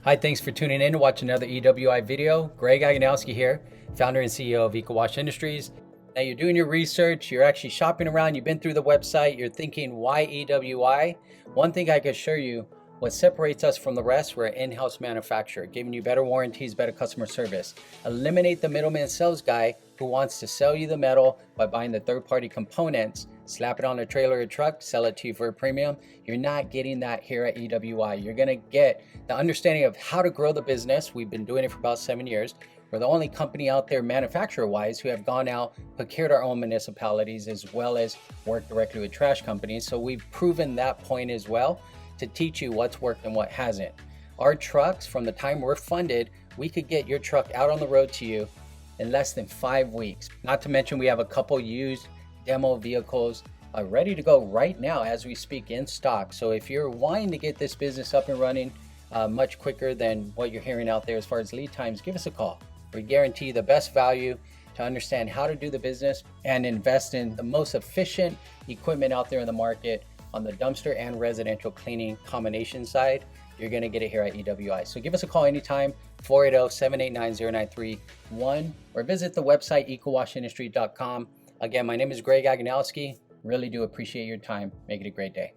Hi, thanks for tuning in to watch another EWI video. Greg Aganowski here, founder and CEO of EcoWash Industries. Now you're doing your research, you're actually shopping around, you've been through the website, you're thinking, why EWI? One thing I can assure you, what separates us from the rest, we're an in-house manufacturer, giving you better warranties, better customer service. Eliminate the middleman sales guy who wants to sell you the metal by buying the third-party components, slap it on a trailer or truck, sell it to you for a premium. You're not getting that here at EWI. You're gonna get the understanding of how to grow the business. We've been doing it for about 7 years. We're the only company out there manufacturer-wise who have gone out, procured our own municipalities, as well as worked directly with trash companies. So we've proven that point as well to teach you what's worked and what hasn't. Our trucks, from the time we're funded, we could get your truck out on the road to you in less than 5 weeks. Not to mention we have a couple used demo vehicles ready to go right now as we speak in stock. So if you're wanting to get this business up and running much quicker than what you're hearing out there as far as lead times, give us a call. We guarantee the best value to understand how to do the business and invest in the most efficient equipment out there in the market on the dumpster and residential cleaning combination side. You're going to get it here at EWI. So give us a call anytime, 480-789-0931, or visit the website ecowashindustry.com. Again, my name is Greg Aganowski. Really do appreciate your time. Make it a great day.